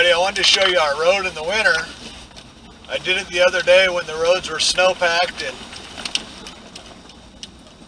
everybody, I wanted to show you our road in the winter. I did it the other day when the roads were snow-packed and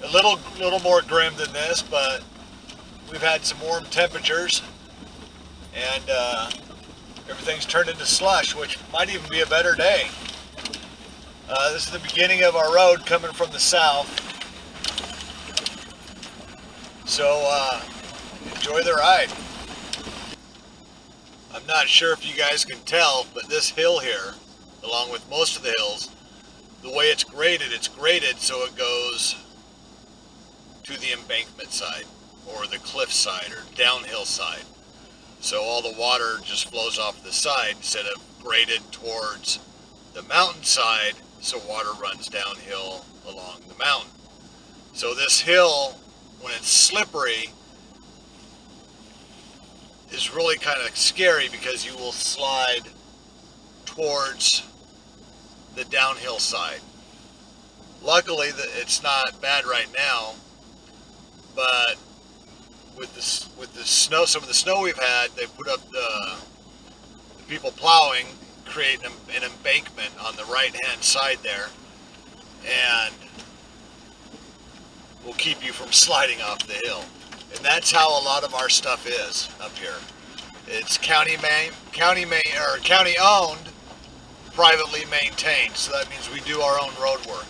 a little more grim than this, but we've had some warm temperatures and everything's turned into slush, which might even be a better day. This is the beginning of our road coming from the south, so enjoy the ride. I'm not sure if you guys can tell, but this hill here, along with most of the hills, the way it's graded so it goes to the embankment side or the cliff side or downhill side. So all the water just flows off the side instead of graded towards the mountain side, so water runs downhill along the mountain. So this hill, when it's slippery, is really kind of scary because you will slide towards the downhill side. Luckily, it's not bad right now, but with the snow, some of the snow we've had, they put up the people plowing, creating an embankment on the right-hand side there, and will keep you from sliding off the hill. And that's how a lot of our stuff is up here. It's county owned, privately maintained. So that means we do our own road work.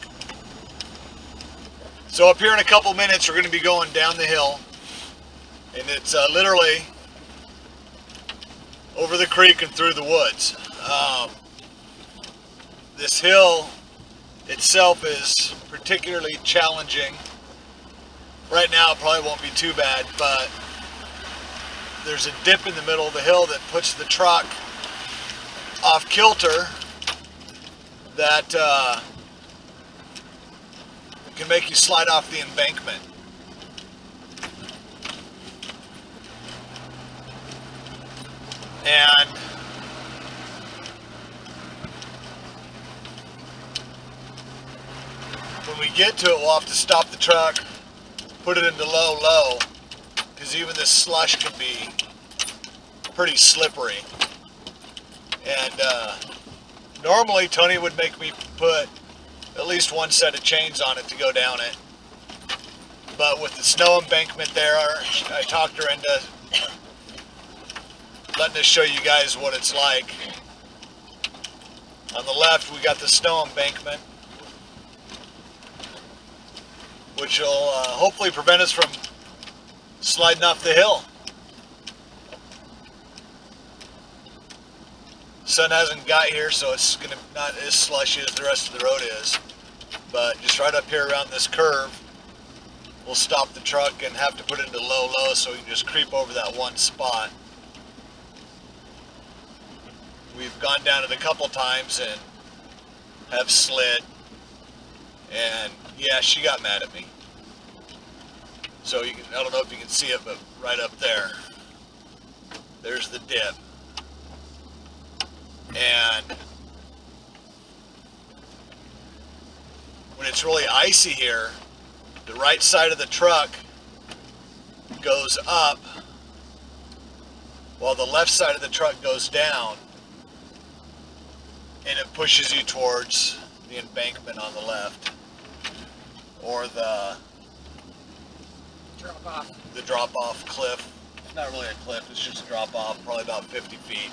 So up here in a couple minutes, we're going to be going down the hill, and it's literally over the creek and through the woods. This hill itself is particularly challenging. Right now it probably won't be too bad, but there's a dip in the middle of the hill that puts the truck off kilter that can make you slide off the embankment. And when we get to it, we'll have to stop the truck, put it into low, because even this slush can be pretty slippery. And normally Tony would make me put at least one set of chains on it to go down it. But with the snow embankment there, I talked her into letting us show you guys what it's like. On the left, we got the snow embankment, which will hopefully prevent us from sliding off the hill. Sun hasn't got here, so it's not as slushy as the rest of the road is. But just right up here around this curve, we'll stop the truck and have to put it into low, so we can just creep over that one spot. We've gone down it a couple times and have slid. And yeah, she got mad at me. So I don't know if you can see it, but right up there's the dip. And when it's really icy here, the right side of the truck goes up while the left side of the truck goes down, and it pushes you towards the embankment on the left, or the drop-off cliff. It's not really a cliff, it's just a drop-off, probably about 50 feet.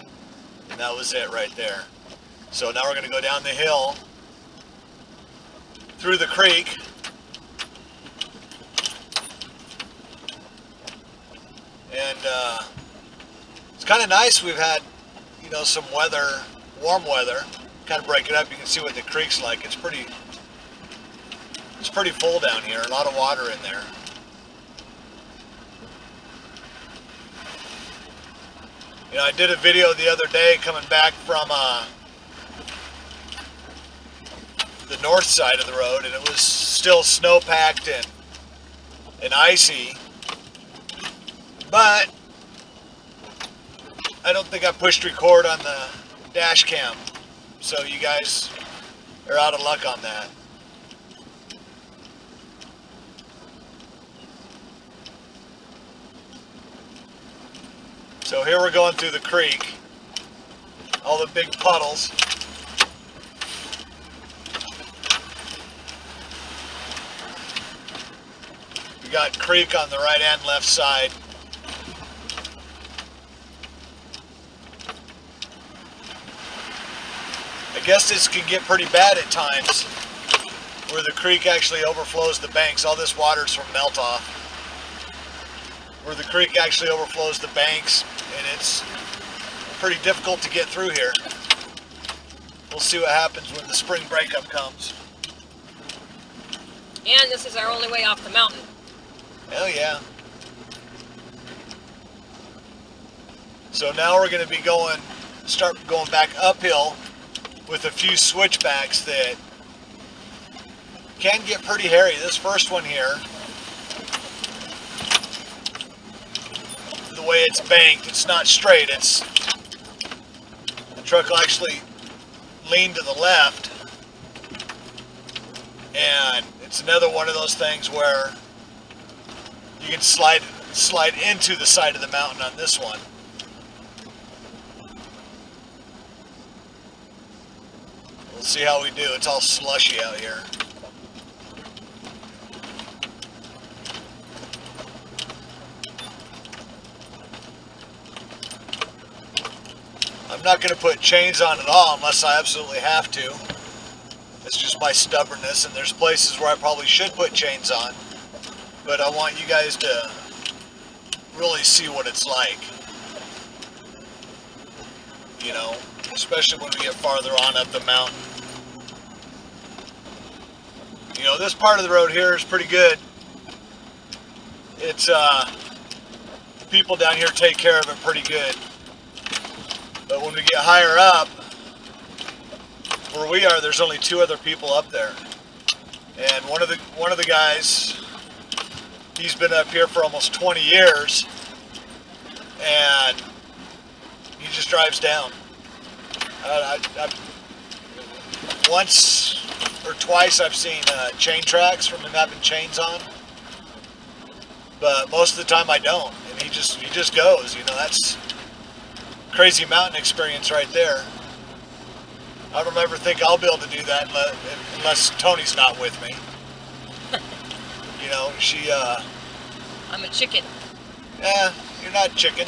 And that was it right there. So now we're going to go down the hill, through the creek, and it's kind of nice. We've had, some weather, warm weather, kind of break it up. You can see what the creek's like. It's pretty full down here, a lot of water in there. I did a video the other day coming back from the north side of the road, and it was still snow-packed and icy, but I don't think I pushed record on the dash cam, so you guys are out of luck on that. So here we're going through the creek. all the big puddles. We got creek on the right and left side. I guess this can get pretty bad at times, where the creek actually overflows the banks. All this water's from melt off. Where the creek actually overflows the banks, and it's pretty difficult to get through here. We'll see what happens when the spring breakup comes. And this is our only way off the mountain. Hell yeah. So now we're going to be start going back uphill with a few switchbacks that can get pretty hairy. This first one here, the way it's banked, it's not straight. The truck will actually lean to the left, and it's another one of those things where you can slide into the side of the mountain on this one. We'll see how we do. It's all slushy out here. I'm not going to put chains on at all unless I absolutely have to. It's just my stubbornness, and there's places where I probably should put chains on. But I want you guys to really see what it's like. You know, especially when we get farther on up the mountain. You know, this part of the road here is pretty good. It's, people down here take care of it pretty good. But when we get higher up, where we are, there's only 2 other people up there. And one of the guys, he's been up here for almost 20 years, and he just drives down. Once or twice I've seen chain tracks from him having chains on, but most of the time I don't, and he just goes. You know, that's crazy mountain experience right there. I don't ever think I'll be able to do that unless Tony's not with me. You know, I'm a chicken. Yeah, you're not chicken.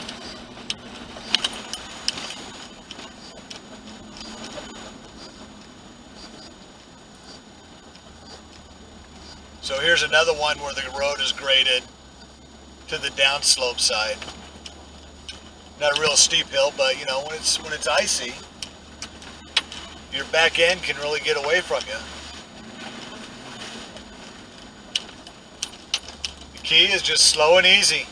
So here's another one where the road is graded to the downslope side. Not a real steep hill, but you know, when it's icy, your back end can really get away from you. The key is just slow and easy.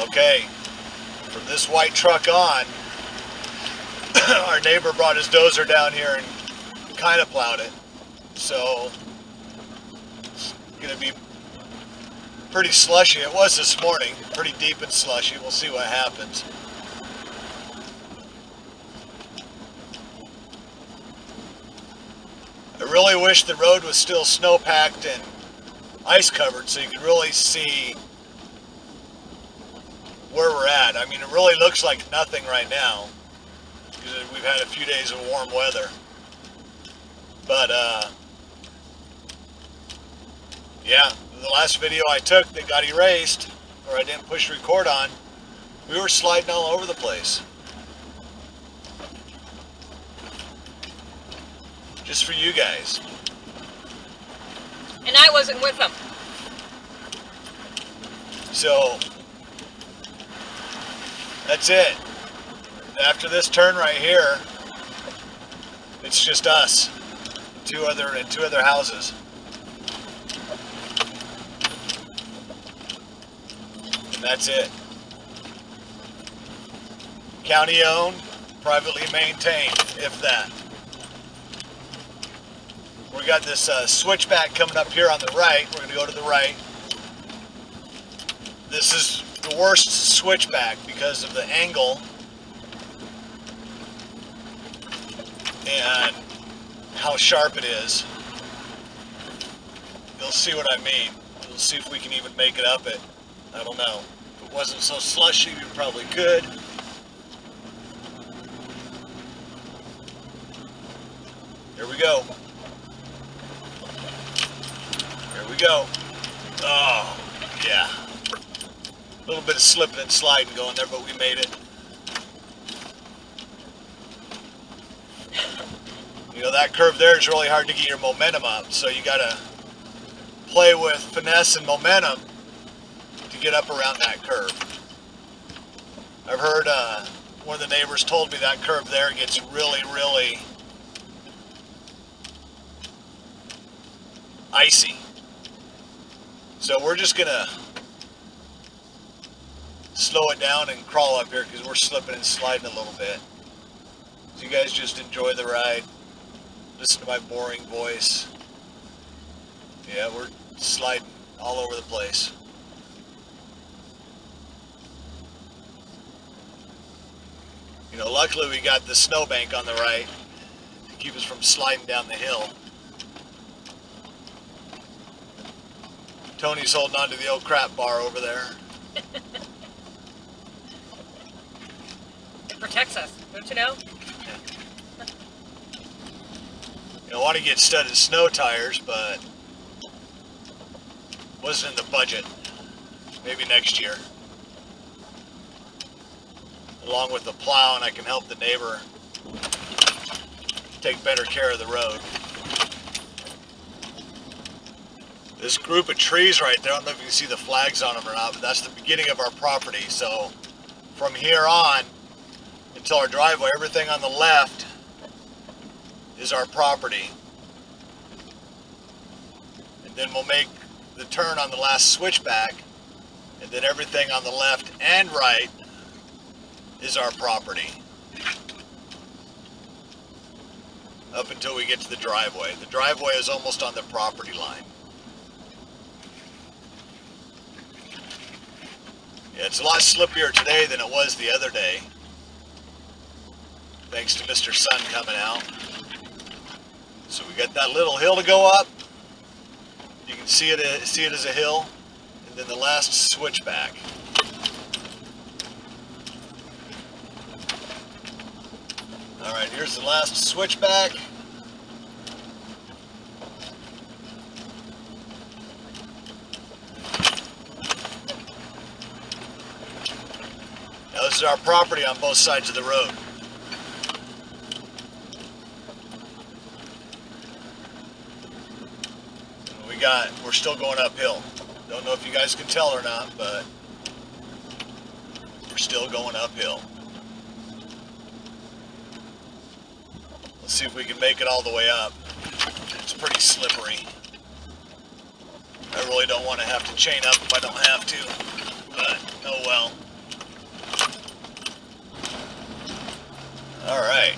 Okay, from this white truck on, our neighbor brought his dozer down here and kind of plowed it. So it's going to be pretty slushy. It was this morning, pretty deep and slushy. We'll see what happens. I really wish the road was still snow-packed and ice-covered so you could really see where we're at. I mean, it really looks like nothing right now because we've had a few days of warm weather. But, yeah, the last video I took that got erased, or I didn't push record on, we were sliding all over the place. Just for you guys. And I wasn't with them. So, that's it. After this turn right here, it's just us. Two other houses. And that's it. County owned, privately maintained, if that. We got this switchback coming up here on the right. We're going to go to the right. This is the worst switchback because of the angle and how sharp it is. You'll see what I mean. You'll Let's see if we can even make it up it. I don't know. If it wasn't so slushy, we probably could. Here we go. Here we go. Oh, yeah. A little bit of slipping and sliding going there, but we made it. You know, that curve there is really hard to get your momentum up, so you gotta play with finesse and momentum to get up around that curve. I've heard one of the neighbors told me that curve there gets really, really icy. So we're just gonna slow it down and crawl up here because we're slipping and sliding a little bit. So you guys just enjoy the ride. Listen to my boring voice. Yeah, we're sliding all over the place. You know, luckily we got the snowbank on the right to keep us from sliding down the hill. Tony's holding on to the old crap bar over there. It protects us, don't you know? You know, I want to get studded snow tires, but wasn't in the budget. Maybe next year. Along with the plow, and I can help the neighbor take better care of the road. This group of trees right there, I don't know if you can see the flags on them or not, but that's the beginning of our property. So from here on until our driveway, everything on the left is our property. And then we'll make the turn on the last switchback, and then everything on the left and right is our property. Up until we get to the driveway. The driveway is almost on the property line. Yeah, it's a lot slippier today than it was the other day. Thanks to Mr. Sun coming out. So we got that little hill to go up. You can see it as a hill. And then the last switchback. Alright, here's the last switchback. Now this is our property on both sides of the road. We're still going uphill. Don't know if you guys can tell or not, but we're still going uphill. Let's see if we can make it all the way up. It's pretty slippery. I really don't want to have to chain up if I don't have to, but oh well. Alright.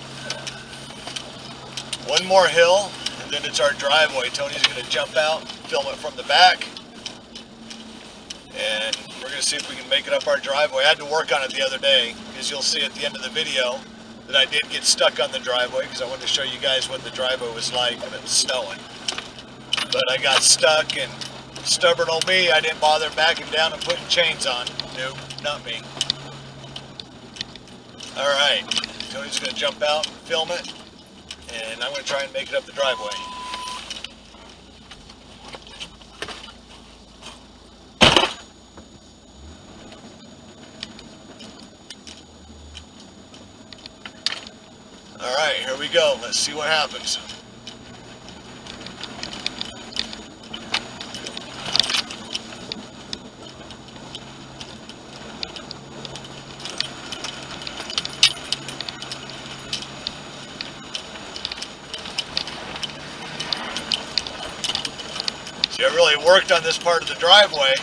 One more hill, and then it's our driveway. Tony's going to jump out, film it from the back, and we're going to see if we can make it up our driveway. I had to work on it the other day, because you'll see at the end of the video that I did get stuck on the driveway, because I wanted to show you guys what the driveway was like when it was snowing. But I got stuck, and stubborn old me, I didn't bother backing down and putting chains on. Nope, not me. Alright, Tony's going to jump out and film it, and I'm going to try and make it up the driveway. Alright, here we go. Let's see what happens. See, I really worked on this part of the driveway.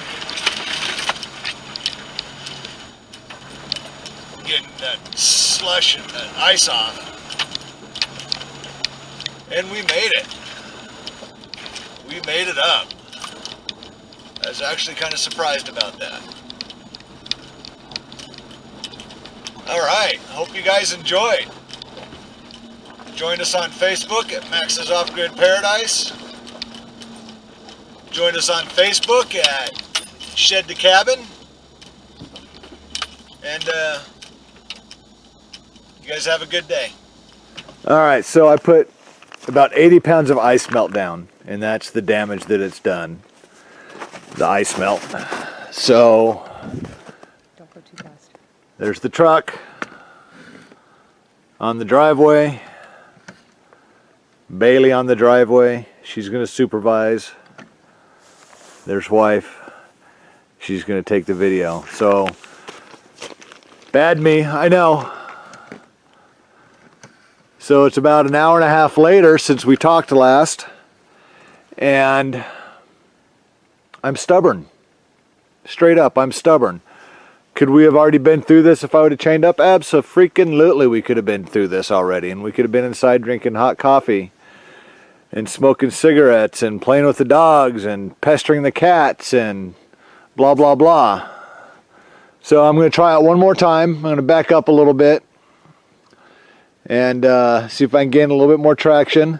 Getting that slush and that ice off. And we made it. We made it up. I was actually kind of surprised about that. Alright, hope you guys enjoyed. Join us on Facebook at Max's Off-Grid Paradise. Join us on Facebook at Shed the Cabin. And you guys have a good day. All right, so I put about 80 pounds of ice melt down, and that's the damage that it's done. The ice melt. So Don't go too fast. there's the truck on the driveway. Bailey on the driveway. She's going to supervise. There's wife. She's going to take the video. So, bad me, I know. So it's about an hour and a half later since we talked last. And I'm stubborn. Straight up, I'm stubborn. Could we have already been through this if I would have chained up? Abso-freaking-lutely we could have been through this already. And we could have been inside drinking hot coffee and smoking cigarettes and playing with the dogs and pestering the cats and blah, blah, blah. So I'm going to try it one more time. I'm going to back up a little bit and see if I can gain a little bit more traction.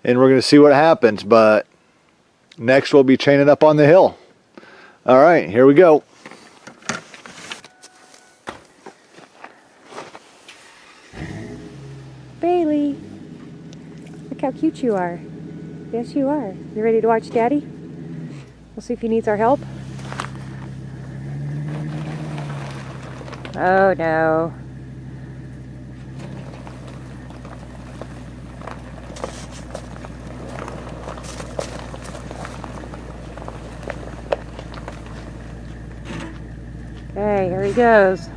And we're going to see what happens. But next we'll be chaining up on the hill. All right, here we go. Bailey, look how cute you are. Yes, you are. You ready to watch Daddy? We'll see if he needs our help. Oh no. Okay, here he goes.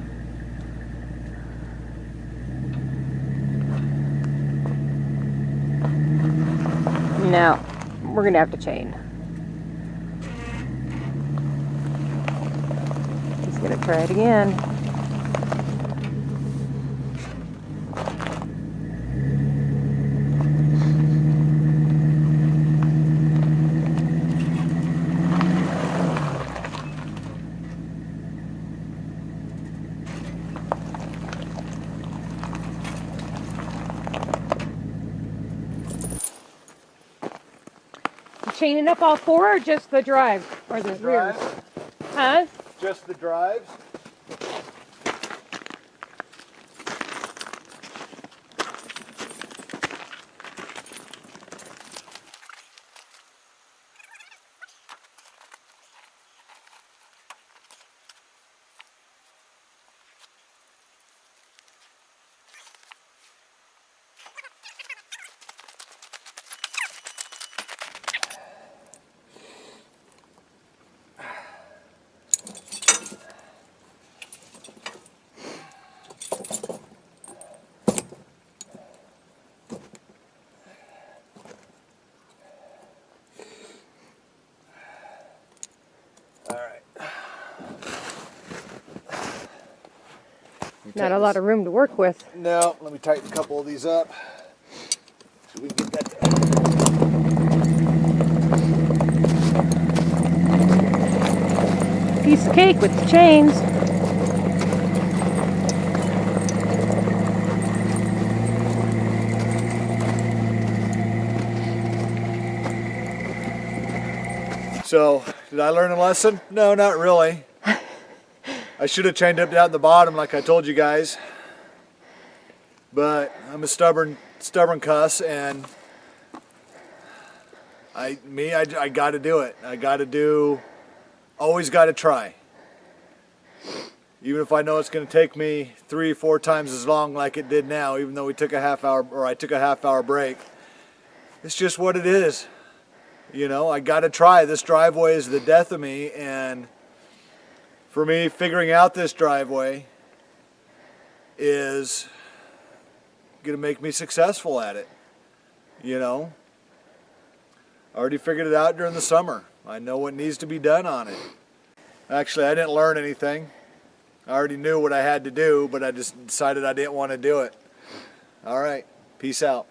No, we're gonna have to chain. He's gonna try it again. Chaining up all four or just the drive? Or the rear? Huh? Just the drives. Not a lot of room to work with. No, let me tighten a couple of these up. So we can get that Piece of cake with the chains. So, did I learn a lesson? No, not really. I should have chained up down at the bottom like I told you guys. But I'm a stubborn cuss, and I got to do it. Always got to try. Even if I know it's going to take me 3-4 times as long like it did now, even though I took a half hour break. It's just what it is. You know, I got to try. This driveway is the death of me, and for me, figuring out this driveway is going to make me successful at it. You know, I already figured it out during the summer. I know what needs to be done on it. Actually, I didn't learn anything. I already knew what I had to do, but I just decided I didn't want to do it. All right, peace out.